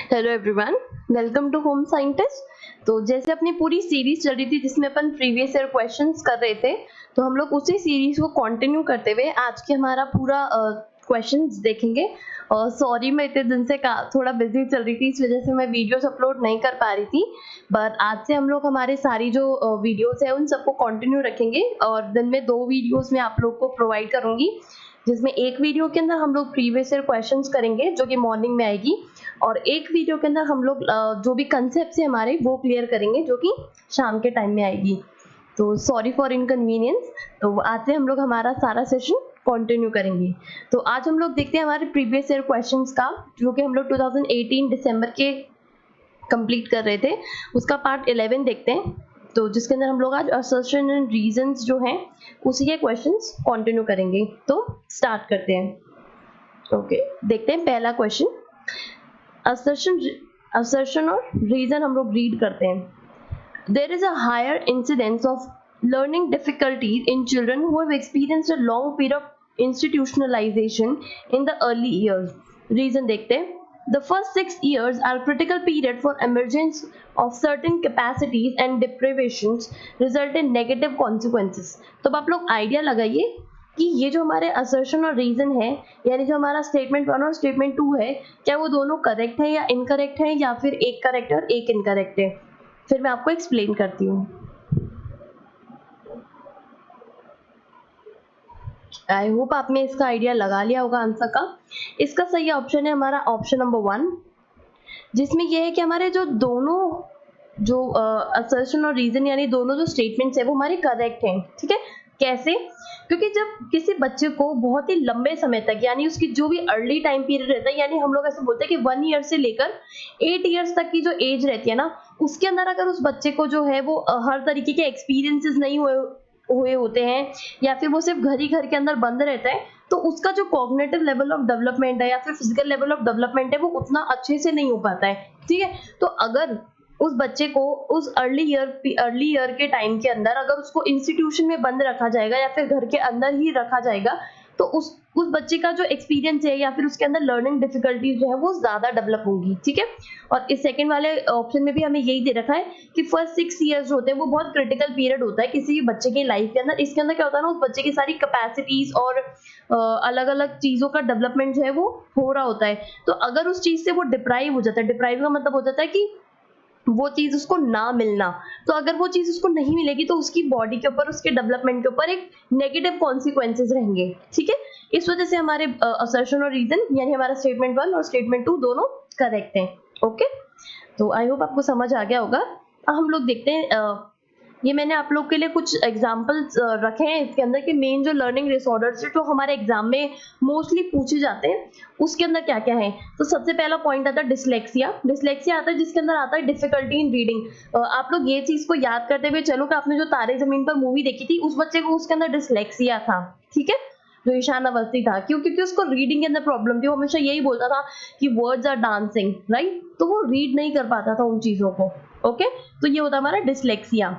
Hello everyone, welcome to home scientist. तो जैसे अपनी पूरी सीरीज चल रही थी जिसमें अपन प्रीवियस ईयर क्वेश्चंस कर रहे थे, तो हम लोग उसी सीरीज को कंटिन्यू करते हुए आज के हमारा पूरा क्वेश्चंस देखेंगे। और सॉरी, मैं इतने दिन से थोड़ा बिजी चल रही थी, इस वजह से मैं वीडियोस अपलोड नहीं कर पा रही थी। बट आज से हम लोग हमारे सारी जो वीडियोस है उन सबको कंटिन्यू रखेंगे और दिन में 2 वीडियोस में आप लोग को प्रोवाइड करूंगी, जिसमें एक वीडियो के अंदर हम लोग प्रीवियस ईयर क्वेश्चंस करेंगे जो कि मॉर्निंग में आएगी, और एक वीडियो के अंदर हम लोग जो भी कंसेप्ट है हमारे वो क्लियर करेंगे जो कि शाम के टाइम में आएगी। तो सॉरी फॉर इनकन्वीनियंस। तो आज से हम लोग हमारा सारा सेशन कंटिन्यू करेंगे। तो आज हम लोग देखते हैं हमारे प्रीवियस ईयर क्वेश्चंस का, जो कि हम लोग 2018 दिसंबर के कंप्लीट कर रहे थे, उसका पार्ट 11 देखते हैं। तो जिसके अंदर हम लोग आज असर्शन एंड रीजंस जो हैं उसी के क्वेश्चंस कंटिन्यू करेंगे। तो स्टार्ट करते हैं। ओके, देखते हैं पहला क्वेश्चन। असर्शन और रीजन हम लोग रीड करते हैं। There is a higher incidence of learning difficulties in children who have experienced a long period of institutionalization in the early years. Reason देखते हैं। The first 6 years are critical period for emergence of certain capacities and deprivations result in negative consequences. तो अब आप लोग idea लगाइए कि ये जो हमारे असर्शन और रीजन है, यानी जो हमारा स्टेटमेंट 1 और स्टेटमेंट 2 है, क्या वो दोनों करेक्ट है या इनकरेक्ट है, या फिर एक करेक्ट और एक इनकरेक्ट है। फिर मैं आपको एक्सप्लेन करती हूँ। आई होप आपने इसका आइडिया लगा लिया होगा आंसर का। इसका सही ऑप्शन है हमारा ऑप्शन नंबर 1, जिसमें यह है कि हमारे जो दोनों जो असर्शन और रीजन यानी दोनों जो स्टेटमेंट्स है वो हमारे करेक्ट हैं। ठीक है, कैसे? क्योंकि जब किसी बच्चे को बहुत ही लंबे समय तक, यानी उसकी जो भी अर्ली टाइम पीरियड रहता है, यानी हम लोग ऐसे बोलते हैं कि 1 ईयर से लेकर 8 ईयर्स तक की जो एज रहती है ना, उसके अंदर अगर उस बच्चे को जो है वो हर तरीके के एक्सपीरियंसेस नहीं हुए होते हैं, या फिर वो सिर्फ घर के अंदर बंद रहता है, तो उसका जो कॉग्निटिव लेवल ऑफ डेवलपमेंट है या फिर फिजिकल लेवल ऑफ डेवलपमेंट है वो उतना अच्छे से नहीं हो पाता है। ठीक है, तो अगर उस बच्चे को उस अर्ली ईयर के टाइम के अंदर अगर उसको इंस्टीट्यूशन में बंद रखा जाएगा या फिर घर के अंदर ही रखा जाएगा, तो उस बच्चे का जो एक्सपीरियंस है या फिर उसके अंदर लर्निंग डिफिकल्टीज जो है वो ज्यादा डेवलप होंगी। ठीक है, और इस सेकंड वाले ऑप्शन में भी हमें यही दे रखा है कि फर्स्ट 6 इयर्स होते हैं वो बहुत क्रिटिकल पीरियड होता है किसी भी बच्चे की लाइफ के अंदर। इसके अंदर क्या होता है ना, उस बच्चे की सारी कैपेसिटीज और अलग अलग चीजों का डेवलपमेंट जो है वो हो रहा होता है। तो अगर उस चीज से वो डिप्राइव हो जाता है, डिप्राइव का मतलब हो जाता है कि वो चीज उसको ना मिलना, तो अगर वो चीज उसको नहीं मिलेगी तो उसकी बॉडी के ऊपर, उसके डेवलपमेंट के ऊपर एक नेगेटिव कॉन्सिक्वेंसेज रहेंगे। ठीक है, इस वजह से हमारे असर्शन और रीजन यानी हमारा स्टेटमेंट 1 और स्टेटमेंट 2 दोनों करेक्ट हैं। ओके, तो आई होप आपको समझ आ गया होगा। अब हम लोग देखते हैं, ये मैंने आप लोग के लिए कुछ एग्जांपल्स रखे हैं इसके अंदर कि मेन जो लर्निंग डिसऑर्डर्स जो हमारे एग्जाम में मोस्टली पूछे जाते हैं उसके अंदर क्या क्या है। तो सबसे पहला पॉइंट आता है डिसलेक्सिया। डिसलेक्सिया आता है जिसके अंदर आता है डिफिकल्टी इन रीडिंग। आप लोग ये चीज को याद करते हुए चलो कि आपने जो तारे जमीन पर मूवी देखी थी उस बच्चे को उसके अंदर डिसलेक्सिया था। ठीक है, जो ईशान अवस्थी था, क्योंकि उसको रीडिंग के अंदर प्रॉब्लम थी। वो हमेशा यही बोलता था कि वर्ड्स आर डांसिंग, राइट, तो वो रीड नहीं कर पाता था उन चीजों को। ओके, तो ये होता है हमारा डिसलेक्सिया।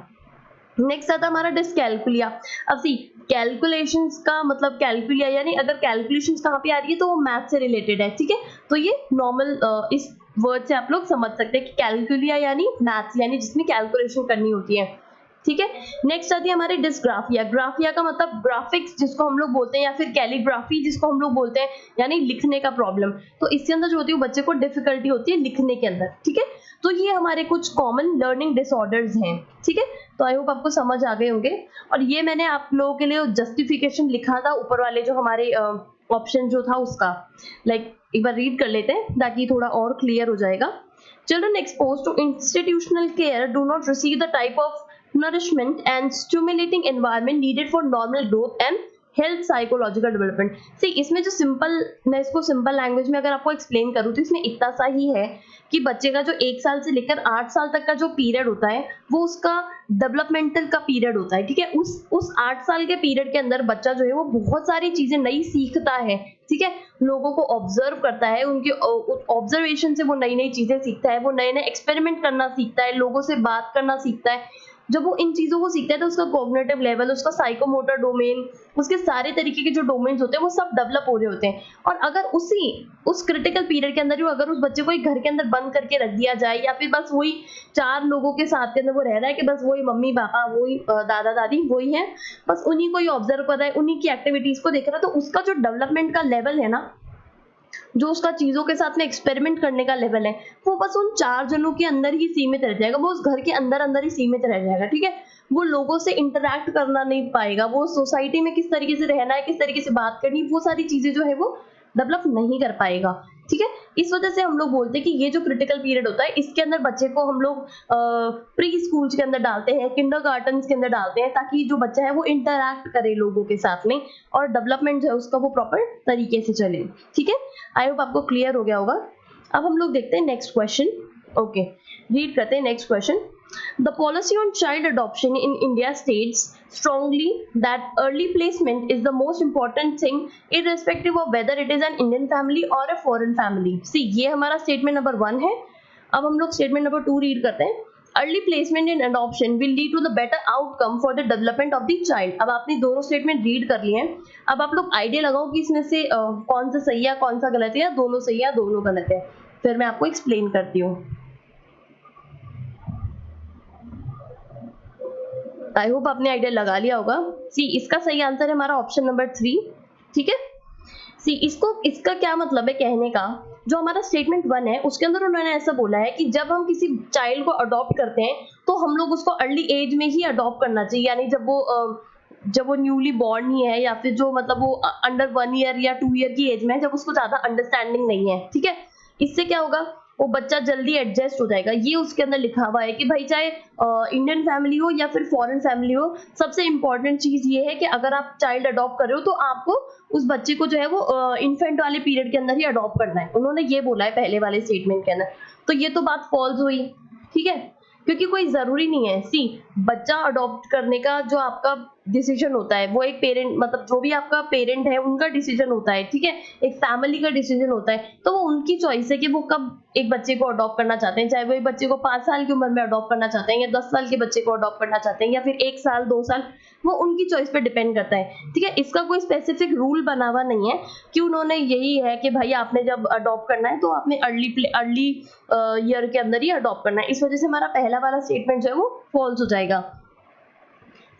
नेक्स्ट आता हमारा डिसकैलकुलिया। अब सी, कैलकुलेशंस का मतलब कैलकुलिया, यानी अगर कैलकुलेशंस कहाँ पे आ रही है तो वो मैथ से रिलेटेड है। ठीक है, तो ये नॉर्मल इस वर्ड से आप लोग समझ सकते हैं कि कैलकुलिया यानी मैथ्स, यानी जिसमें कैलकुलेशन करनी होती है। ठीक है, नेक्स्ट आती है हमारी डिसग्राफिया। ग्राफिया का मतलब ग्राफिक्स जिसको हम लोग बोलते हैं, या फिर कैलीग्राफी जिसको हम लोग बोलते हैं, यानी लिखने का प्रॉब्लम। तो इसके अंदर जो होती है बच्चे को डिफिकल्टी होती है लिखने के अंदर। ठीक है, तो ये हमारे कुछ कॉमन लर्निंग डिसऑर्डर्स हैं। ठीक है, तो आई होप आपको समझ आ गए होंगे। और ये मैंने आप लोगों के लिए जस्टिफिकेशन लिखा था ऊपर वाले जो हमारे ऑप्शन जो था उसका, लाइक एक बार रीड कर लेते हैं ताकि थोड़ा और क्लियर हो जाएगा। Children exposed to institutional care do not receive the type of nourishment and stimulating environment needed for normal growth and health psychological development. See, इसमें जो सिंपल, मैं इसको सिंपल लैंग्वेज में अगर आपको एक्सप्लेन करूँ तो इसमें इतना सा ही है कि बच्चे का जो 1 साल से लेकर 8 साल तक का जो पीरियड होता है वो उसका डेवलपमेंटल का पीरियड होता है। ठीक है, उस 8 साल के पीरियड के अंदर बच्चा जो है वो बहुत सारी चीजें नई सीखता है। ठीक है, लोगों को ऑब्जर्व करता है, उनके ऑब्जर्वेशन से वो नई नई चीजें सीखता है, वो नए नए एक्सपेरिमेंट करना सीखता है, लोगों से बात करना सीखता है। जब वो इन चीजों को सीखता है तो उसका कॉग्निटिव लेवल, उसका साइकोमोटर डोमेन, उसके सारे तरीके के जो डोमेन्स होते हैं वो सब डेवलप हो रहे होते हैं। और अगर उस क्रिटिकल पीरियड के अंदर अगर उस बच्चे को एक घर के अंदर बंद करके रख दिया जाए, या फिर बस वही 4 लोगों के साथ के अंदर वो रह रहा है कि बस वही मम्मी पापा, वही दादा दादी वही है, बस उन्हीं को ही ऑब्जर्व कर रहा है, उन्हीं की एक्टिविटीज को देख रहा है, तो उसका जो डेवलपमेंट का लेवल है ना, जो उसका चीजों के साथ में एक्सपेरिमेंट करने का लेवल है, वो बस उन 4 जनों के अंदर ही सीमित रह जाएगा, वो उस घर के अंदर अंदर ही सीमित रह जाएगा। ठीक है, वो लोगों से इंटरेक्ट करना नहीं पाएगा, वो सोसाइटी में किस तरीके से रहना है, किस तरीके से बात करनी, वो सारी चीजें जो है वो डेवलप नहीं कर पाएगा। ठीक है, इस वजह से हम लोग बोलते हैं कि ये जो क्रिटिकल पीरियड होता है, इसके अंदर बच्चे को हम लोग प्री स्कूल्स के अंदर डालते हैं, किंडरगार्टन के अंदर डालते हैं, ताकि जो बच्चा है वो इंटरैक्ट करे लोगों के साथ में, और डेवलपमेंट जो है उसका वो प्रॉपर तरीके से चले। ठीक है, आई होप आपको क्लियर हो गया होगा। अब हम लोग देखते हैं नेक्स्ट क्वेश्चन। ओके, रीड करते हैं next question. The policy on child adoption in India states strongly that early placement is the most important thing, irrespective of whether it is an Indian family or a foreign family. See, ये हमारा statement number 1 है। अब हम लोग statement number 2 read करते हैं। Early placement in adoption will lead to the better outcome for the development of the child. अब आपने दोनों statement रीड कर लिए हैं। अब आप लोग आइडिया लगाओ कि इसमें से कौन सा सही है, कौन सा गलत है, या दोनों सही है, दोनों गलत है। फिर मैं आपको एक्सप्लेन करती हूँ। आई होप आपने आइडिया लगा लिया होगा। सी, इसका सही आंसर है हमारा ऑप्शन नंबर 3। ठीक है, सी, इसका क्या मतलब है कहने का, जो हमारा स्टेटमेंट 1 है उसके अंदर उन्होंने ऐसा बोला है कि जब हम किसी चाइल्ड को अडॉप्ट करते हैं तो हम लोग उसको अर्ली एज में ही अडॉप्ट करना चाहिए, यानी जब वो न्यूली बॉर्न ही है, या फिर जो मतलब वो अंडर 1 ईयर या 2 ईयर की एज में है, जब उसको ज्यादा अंडरस्टैंडिंग नहीं है। ठीक है, इससे क्या होगा, वो बच्चा जल्दी एडजस्ट हो जाएगा। ये उसके अंदर लिखा हुआ है कि भाई चाहे इंडियन फैमिली हो या फिर फॉरेन फैमिली हो, सबसे इंपॉर्टेंट चीज ये है कि अगर आप चाइल्ड अडॉप्ट कर रहे हो तो आपको उस बच्चे को जो है वो इन्फेंट वाले पीरियड के अंदर ही अडॉप्ट करना है। उन्होंने ये बोला है पहले वाले स्टेटमेंट के अंदर। तो ये तो बात फॉल्स हुई। ठीक है, क्योंकि कोई जरूरी नहीं है। सी, बच्चा अडॉप्ट करने का जो आपका डिसीजन होता है वो एक पेरेंट, मतलब जो भी आपका पेरेंट है उनका डिसीजन होता है। ठीक है, एक फैमिली का डिसीजन होता है, तो वो उनकी चॉइस है कि वो कब एक बच्चे को अडॉप्ट करना चाहते हैं, चाहे वो एक बच्चे को 5 साल की उम्र में अडॉप्ट करना चाहते हैं, या 10 साल के बच्चे को अडॉप्ट करना चाहते हैं, या फिर 1 साल 2 साल, वो उनकी चॉइस पे डिपेंड करता है। ठीक है, इसका कोई स्पेसिफिक रूल बना हुआ नहीं है कि उन्होंने यही है कि भाई आपने जब अडॉप्ट करना है तो आपने अर्ली ईयर के अंदर ही अडॉप्ट करना है। इस वजह से हमारा पहला वाला स्टेटमेंट जो है वो फॉल्स हो जाएगा।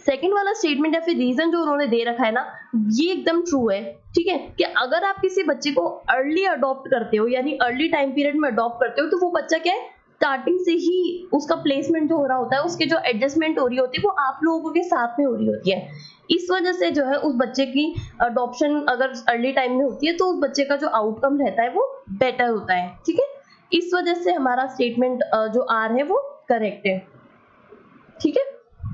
सेकंड वाला स्टेटमेंट या फिर रीजन जो उन्होंने दे रखा है ना, ये एकदम ट्रू है। ठीक है, कि अगर आप किसी बच्चे को अर्ली अडॉप्ट करते हो, यानी अर्ली टाइम पीरियड में अडॉप्ट करते हो, तो वो बच्चा क्या है, स्टार्टिंग से ही उसका प्लेसमेंट जो हो रहा होता है, उसके जो एडजस्टमेंट हो रही होती है वो आप लोगों के साथ में हो रही होती है। इस वजह से जो है उस बच्चे की अडॉप्शन अगर अर्ली टाइम में होती है तो उस बच्चे का जो आउटकम रहता है वो बेटर होता है। ठीक है, इस वजह से हमारा स्टेटमेंट जो आर है वो करेक्ट है। ठीक है,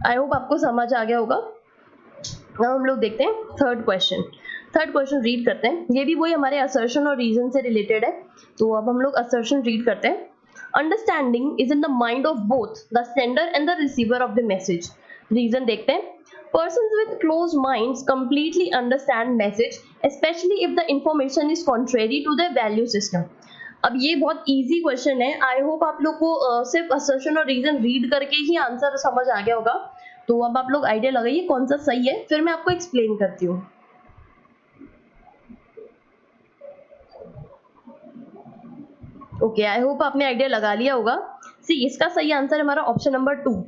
आई होप आपको समझ आ गया होगा। अब हम लोग देखते हैं थर्ड क्वेश्चन रीड करते हैं। ये भी वही हमारे असर्शन और रीजन से रिलेटेड है। तो अब हम लोग असर्शन रीड करते हैं। Understanding is in the mind of both the sender and the receiver of the message. Reason देखते हैं। Persons with closed minds completely understand message, especially if the information is contrary to their value system. अब ये बहुत easy question है। I hope आप लोग को सिर्फ असर्शन और रीजन रीड करके ही आंसर समझ आ गया होगा। तो अब आप लोग आइडिया लगाइए कौन सा सही है, फिर मैं आपको एक्सप्लेन करती हूँ। ओके, आई होप आपने आइडिया लगा लिया होगा। सी, इसका सही आंसर है हमारा ऑप्शन नंबर 2।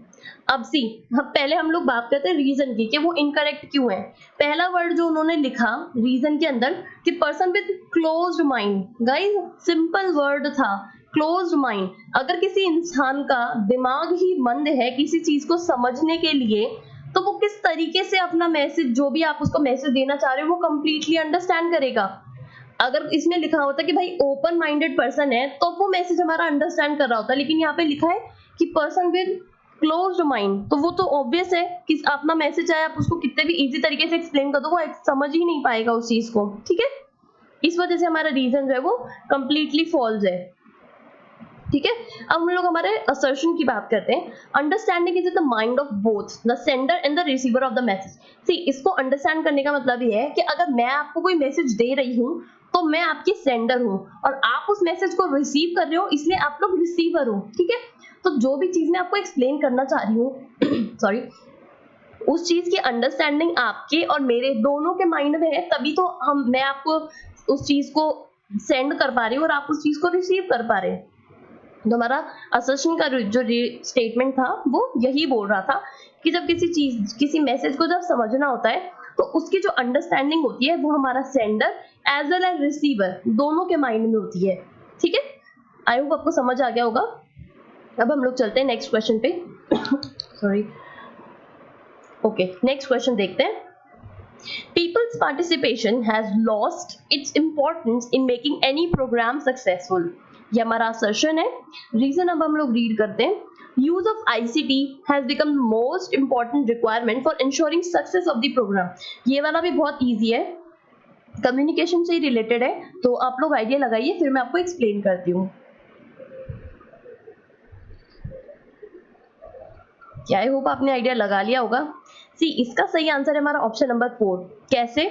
अब सी, पहले हम लोग बात करते हैं रीजन की कि वो इनकरेक्ट क्यों है। पहला वर्ड जो उन्होंने लिखा रीजन के अंदर कि person with closed mind. Guys, simple word था, क्लोज्ड माइंड। अगर किसी इंसान का दिमाग ही बंद है किसी चीज को समझने के लिए, तो वो किस तरीके से अपना मैसेज, जो भी आप उसको मैसेज देना चाह रहे हो, वो कंप्लीटली अंडरस्टैंड करेगा। अगर इसमें लिखा होता कि भाई ओपन माइंडेड पर्सन है तो वो मैसेज हमारा अंडरस्टैंड कर रहा होता, लेकिन यहाँ पे लिखा है कि पर्सन विद क्लोज्ड माइंड, तो वो तो ऑब्वियस है कि अपना मैसेज चाहे आप उसको कितने भी इजी तरीके से एक्सप्लेन कर दो, वो समझ ही नहीं पाएगा उस चीज को। ठीक है, इस वजह से हमारा रीजन जो है वो कंप्लीटली फॉल्स है। ठीक है, अब हम लोग हमारे असर्शन की बात करते हैं। Understanding is in the mind of both the sender and the receiver of the message. See, इसको अंडरस्टैंड करने का मतलब ये है कि अगर मैं आपको कोई मैसेज दे रही हूँ तो मैं आपकी सेंडर हूँ और आप उस मैसेज को रिसीव कर रहे हो, इसलिए आप लोग रिसीवर हो। ठीक है, तो जो भी चीज मैं आपको एक्सप्लेन करना चाह रही हूँ सॉरी, उस चीज की अंडरस्टैंडिंग आपके और मेरे दोनों के माइंड में है, तभी तो मैं आपको उस चीज को सेंड कर पा रही हूँ और आप उस चीज को रिसीव कर पा रहे हैं। तो हमारा असर्शन का जो स्टेटमेंट था वो यही बोल रहा था कि जब किसी मैसेज को जब समझना होता है तो उसकी जो अंडरस्टैंडिंग होती है वो हमारा sender as well as receiver दोनों के माइंड में होती है। ठीक है, आई होप आपको समझ आ गया होगा। अब हम लोग चलते हैं नेक्स्ट क्वेश्चन पे सॉरी ओके, नेक्स्ट क्वेश्चन देखते हैं। People's participation has lost its importance in making any program successful. ये हमारा assertion है। रीजन अब हम लोग रीड करते हैं। Use of ICT has become the most important requirement for ensuring success of the program. ये वाला भी बहुत easy है, कम्युनिकेशन से ही रिलेटेड है, तो आप लोग आइडिया लगाइए, फिर मैं आपको एक्सप्लेन करती हूँ। क्या आई होप आपने आइडिया लगा लिया होगा। सी, इसका सही आंसर है हमारा ऑप्शन नंबर 4। कैसे?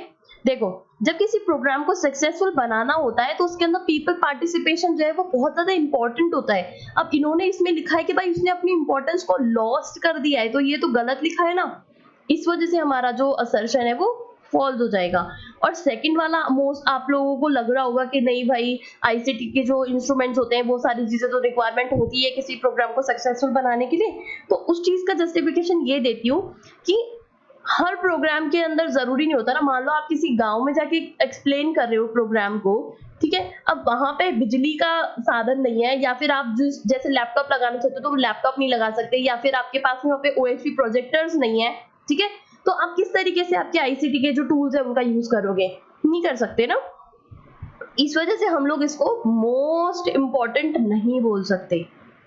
देखो, जब किसी प्रोग्राम को सक्सेसफुल बनाना होता है तो उसके अंदर पीपल पार्टिसिपेशन जो है वो बहुत ज्यादा इंपॉर्टेंट होता है। अब इन्होंने इसमें लिखा है कि भाई उसने अपनी इंपॉर्टेंस को लॉस्ट कर दिया है, तो ये तो गलत लिखा है ना, इस वजह से हमारा जो असर्शन है वो फॉल्स हो जाएगा। और सेकंड वाला मोस्ट आप लोगों को लग रहा होगा कि नहीं भाई, आईसीटी के जो इंस्ट्रूमेंट्स होते हैं वो सारी चीजें तो रिक्वायरमेंट होती है किसी प्रोग्राम को सक्सेसफुल बनाने के लिए, तो उस चीज का जस्टिफिकेशन ये देती हूँ कि हर प्रोग्राम के अंदर जरूरी नहीं होता ना। मान लो आप किसी गांव में जाके एक्सप्लेन कर रहे हो प्रोग्राम को, ठीक है, अब वहां पे बिजली का साधन नहीं है, या फिर आप जैसे लैपटॉप लगाना चाहते हो तो वो लैपटॉप नहीं लगा सकते, या फिर आपके पास में वहाँ पे ओएचपी प्रोजेक्टर्स नहीं है, ठीक है, तो आप किस तरीके से आपके आईसीटी के जो टूल्स है उनका यूज करोगे? नहीं कर सकते ना। इस वजह से हम लोग इसको मोस्ट इंपॉर्टेंट नहीं बोल सकते।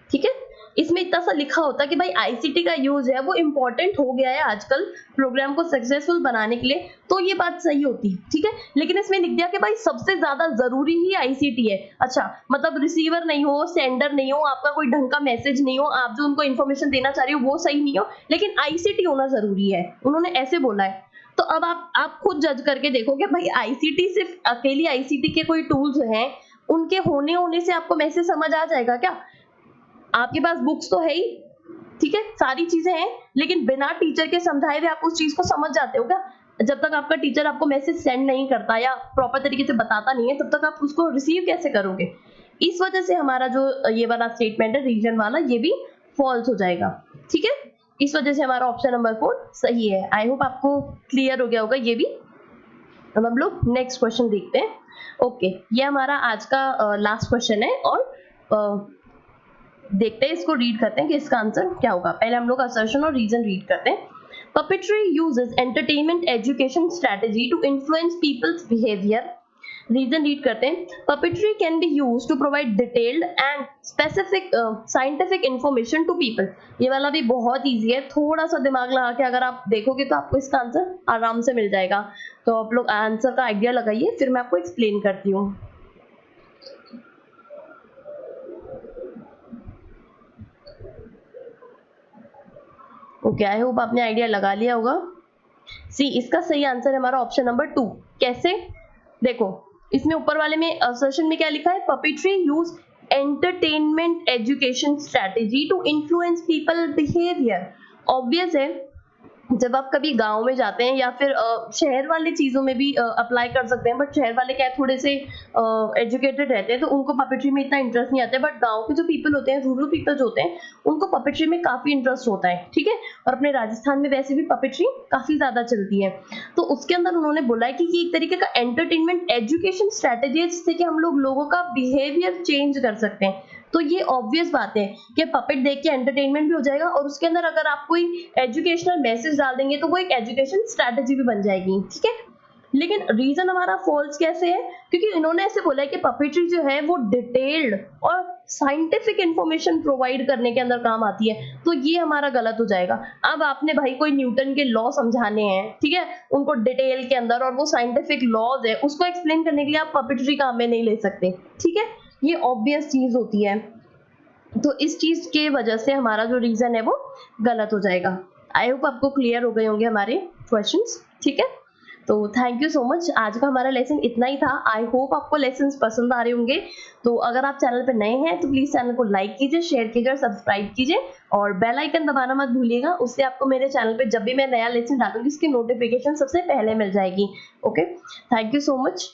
ठीक है, इसमें इतना सा लिखा होता कि भाई आईसीटी का यूज है वो इंपॉर्टेंट हो गया है आजकल प्रोग्राम को सक्सेसफुल बनाने के लिए, तो ये बात सही होती है। ठीक है, लेकिन इसमें लिख दिया कि भाई सबसे ज्यादा जरूरी ही आईसीटी है। अच्छा, मतलब रिसीवर नहीं हो, सेंडर नहीं हो, आपका कोई ढंग का मैसेज नहीं हो, आप जो उनको इन्फॉर्मेशन देना चाह रहे हो वो सही नहीं हो, लेकिन आईसीटी होना जरूरी है, उन्होंने ऐसे बोला है। तो अब आप खुद जज करके देखो कि भाई आईसीटी सिर्फ अकेली आईसीटी के कोई टूल्स हैं उनके होने से आपको मैसेज समझ आ जाएगा क्या? आपके पास बुक्स तो है ही, ठीक है, सारी चीजें हैं, लेकिन बिना टीचर के समझाए हुए आप उस चीज को समझ जाते हो क्या? जब तक आपका टीचर आपको मैसेज सेंड नहीं करता या प्रॉपर तरीके से बताता नहीं है, तब तक आप उसको रिसीव कैसे करोगे? इस वजह से हमारा जो ये वाला स्टेटमेंट है रीजन वाला, ये भी फॉल्स हो जाएगा। ठीक है, इस वजह से हमारा ऑप्शन नंबर 4 सही है। आई होप आपको क्लियर हो गया होगा ये भी। अब हम लोग नेक्स्ट क्वेश्चन देखते हैं। ओके, ये हमारा आज का लास्ट क्वेश्चन है और देखते हैं, इसको रीड करते हैं कि इसका आंसर क्या होगा। पहले हम लोग असर्शन और रीजन रीड करते हैं। Puppetry uses entertainment education strategy to influence people's behavior. Reason read करते हैं। Puppetry can be used to provide detailed and specific scientific information to people. ये वाला भी बहुत इजी है, थोड़ा सा दिमाग लगा के अगर आप देखोगे तो आपको इसका आंसर आराम से मिल जाएगा। तो आप लोग आंसर का आइडिया लगाइए, फिर मैं आपको एक्सप्लेन करती हूँ। ओके, आई होप आपने आइडिया लगा लिया होगा। सी, इसका सही आंसर है हमारा ऑप्शन नंबर 2। कैसे? देखो, इसमें ऊपर वाले में असर्शन में क्या लिखा है? Puppetry use entertainment education strategy to influence people behaviour. Obvious है, जब आप कभी गांव में जाते हैं या फिर शहर वाले चीजों में भी अप्लाई कर सकते हैं, बट शहर वाले क्या थोड़े से एजुकेटेड रहते हैं तो उनको पपेट्री में इतना इंटरेस्ट नहीं आता है, बट गांव के जो पीपल होते हैं, रूरल पीपल जो होते हैं, उनको पपेट्री में काफी इंटरेस्ट होता है। ठीक है, और अपने राजस्थान में वैसे भी पपेट्री काफी ज्यादा चलती है, तो उसके अंदर उन्होंने बोला है कि ये एक तरीके का एंटरटेनमेंट एजुकेशन स्ट्रेटेजी है जिससे कि हम लोग लोगों का बिहेवियर चेंज कर सकते हैं। तो ये ऑब्वियस बात है कि पपेट देख के एंटरटेनमेंट भी हो जाएगा और उसके अंदर अगर आप कोई एजुकेशनल मैसेज डाल देंगे तो वो एक एजुकेशन स्ट्रेटेजी भी बन जाएगी। ठीक है, लेकिन रीजन हमारा फॉल्स कैसे है? क्योंकि इन्होंने ऐसे बोला है कि पपेट्री जो है वो डिटेल्ड और साइंटिफिक इंफॉर्मेशन प्रोवाइड करने के अंदर काम आती है, तो ये हमारा गलत हो जाएगा। अब आपने भाई कोई न्यूटन के लॉ समझाने हैं, ठीक है, उनको डिटेल के अंदर, और वो साइंटिफिक लॉज है, उसको एक्सप्लेन करने के लिए आप पपेट्री काम में नहीं ले सकते। ठीक है, ये ऑब्वियस चीज होती है, तो इस चीज के वजह से हमारा जो रीजन है वो गलत हो जाएगा। आई होप आपको क्लियर हो गए होंगे हमारे क्वेश्चंस। ठीक है, तो थैंक यू सो मच। आज का हमारा लेसन इतना ही था। आई होप आपको लेसन्स पसंद आ रहे होंगे। तो अगर आप चैनल पे नए हैं तो प्लीज चैनल को लाइक कीजिए, शेयर कीजिए और सब्सक्राइब कीजिए और बेल आइकन दबाना मत भूलिएगा। उससे आपको मेरे चैनल पे जब भी मैं नया लेसन डालूंगी उसकी नोटिफिकेशन सबसे पहले मिल जाएगी। Okay, thank you so much.